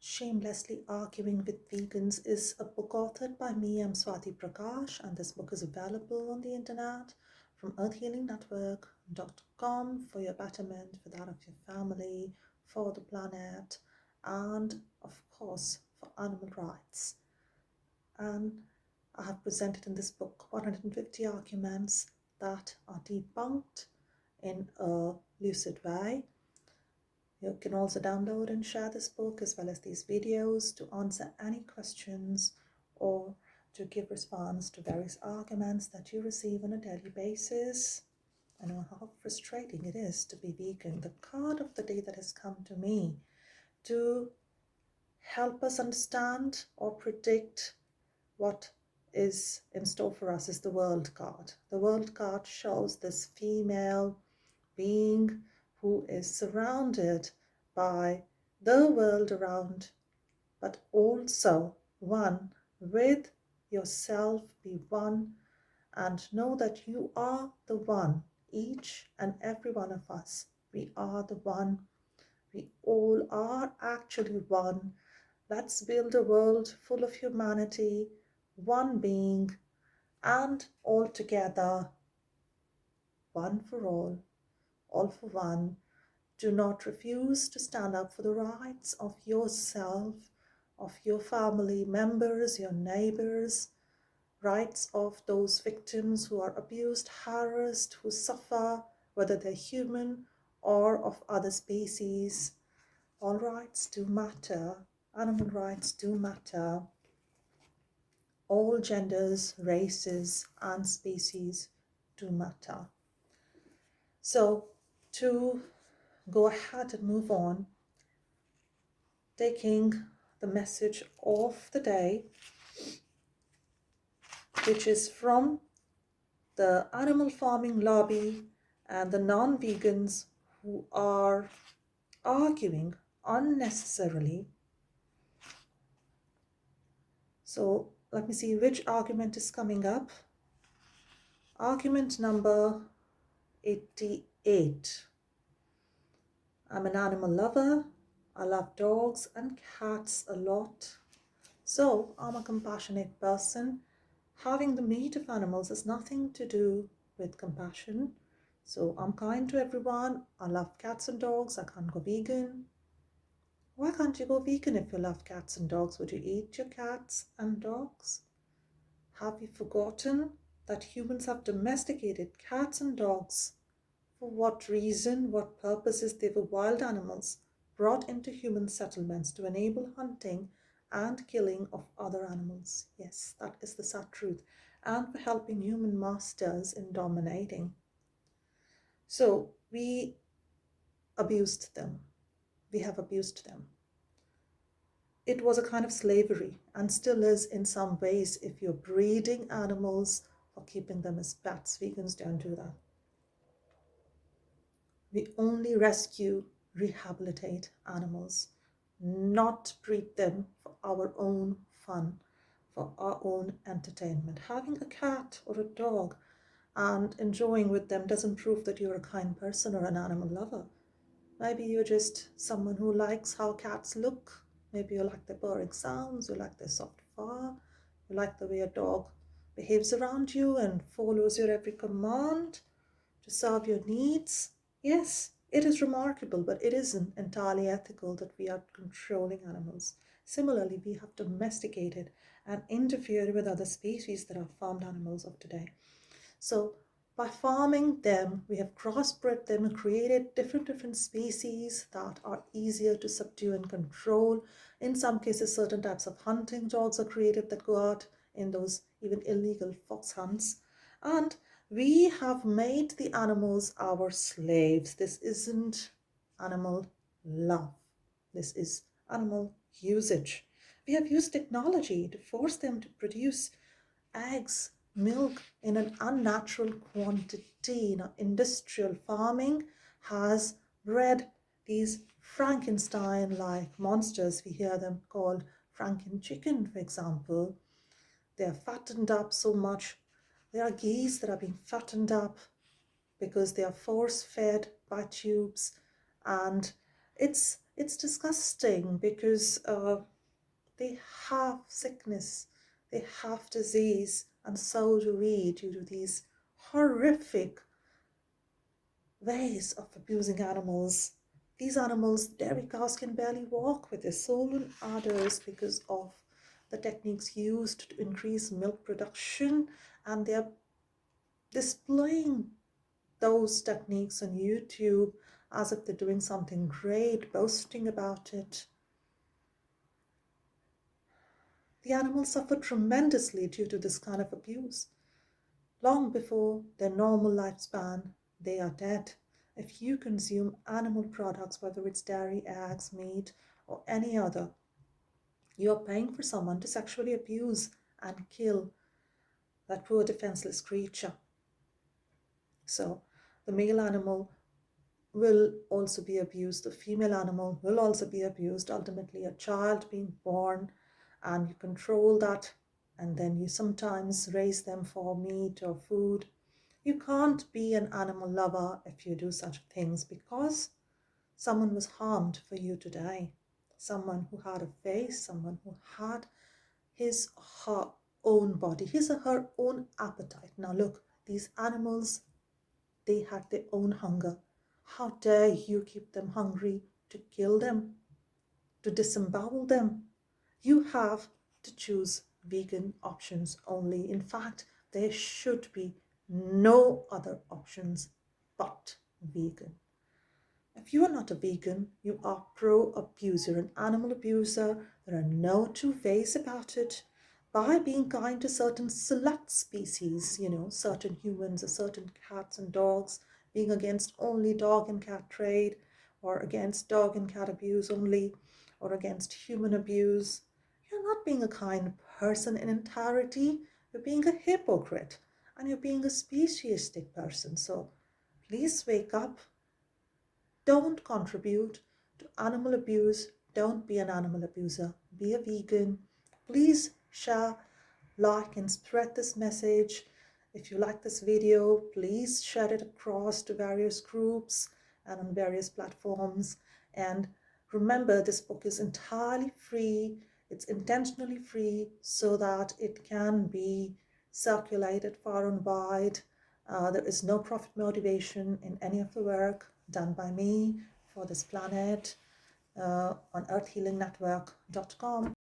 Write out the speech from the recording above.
Shamelessly Arguing with Vegans is a book authored by me. I'm Swati Prakash, and this book is available on the internet from earthhealingnetwork.com for your betterment, for that of your family, for the planet, and of course for animal rights. And I have presented in this book 150 arguments that are debunked in a lucid way. You can also download and share this book as well as these videos to answer any questions or to give response to various arguments that you receive on a daily basis. I know how frustrating it is to be vegan. The card of the day that has come to me to help us understand or predict what is in store for us is the world card. The world card shows this female being who is surrounded by the world around, but also one with yourself. Be one and know that you are the one. Each and every one of us, we are the one. We all are actually one. Let's build a world full of humanity, one being, and all together, one for all for one. Do not refuse to stand up for the rights of yourself, of your family members, your neighbors, rights of those victims who are abused, harassed, who suffer, whether they're human or of other species. All rights do matter. Animal rights do matter. All genders, races, and species do matter. So, to go ahead and move on, taking the message of the day, which is from the animal farming lobby and the non-vegans who are arguing unnecessarily. So let me see which argument is coming up. Argument number 88. I'm an animal lover. I love dogs and cats a lot. So I'm a compassionate person. Having the meat of animals has nothing to do with compassion. So I'm kind to everyone. I love cats and dogs. I can't go vegan. Why can't you go vegan if you love cats and dogs? Would you eat your cats and dogs? Have you forgotten that humans have domesticated cats and dogs? For what reason, what purposes? They were wild animals brought into human settlements to enable hunting and killing of other animals. Yes, that is the sad truth. And for helping human masters in dominating. So we abused them. We have abused them. It was a kind of slavery and still is in some ways if you're breeding animals or keeping them as pets. Vegans don't do that. We only rescue, rehabilitate animals, not breed them for our own fun, for our own entertainment. Having a cat or a dog and enjoying with them doesn't prove that you're a kind person or an animal lover. Maybe you're just someone who likes how cats look. Maybe you like their purring sounds, you like their soft fur, you like the way a dog behaves around you and follows your every command to serve your needs. Yes, it is remarkable, but it isn't entirely ethical that we are controlling animals. Similarly, we have domesticated and interfered with other species that are farmed animals of today. So by farming them, we have crossbred them and created different species that are easier to subdue and control. In some cases, certain types of hunting dogs are created that go out in those even illegal fox hunts. And we have made the animals our slaves. This isn't animal love. This is animal usage. We have used technology to force them to produce eggs, milk in an unnatural quantity. Now, industrial farming has bred these Frankenstein-like monsters. We hear them called Franken chicken, for example. They are fattened up so much. There are geese that are being fattened up because they are force-fed by tubes, and it's It's disgusting because they have sickness, they have disease, and so do we due to these horrific ways of abusing animals. These animals, dairy cows, can barely walk with their swollen udders because of the techniques used to increase milk production, and they're displaying those techniques on YouTube as if they're doing something great, boasting about it. The animals suffer tremendously due to this kind of abuse. Long before their normal lifespan, they are dead. If you consume animal products, whether it's dairy, eggs, meat, or any other, you are paying for someone to sexually abuse and kill that poor defenseless creature. So the male animal will also be abused, the female animal will also be abused, ultimately a child being born, and you control that, and then you sometimes raise them for meat or food. You can't be an animal lover if you do such things, because someone was harmed for you to die. Someone who had a face, someone who had his or her own body, his or her own appetite. Now look, these animals, they had their own hunger. How dare you keep them hungry to kill them, to disembowel them? You have to choose vegan options only. In fact, there should be no other options but vegan. If you are not a vegan, you are pro-abuser, an animal abuser. There are no two ways about it. By being kind to certain select species, certain humans or certain cats and dogs, being against only dog and cat trade, or against dog and cat abuse only, or against human abuse, you're not being a kind person in entirety. You're being a hypocrite, and you're being a speciesistic person. So please wake up. Don't contribute to animal abuse. Don't be an animal abuser. Be a vegan. Please share, like, and spread this message. If you like this video, please share it across to various groups and on various platforms. And remember, this book is entirely free. It's intentionally free so that it can be circulated far and wide. There is no profit motivation in any of the work done by me for this planet on earthhealingnetwork.com.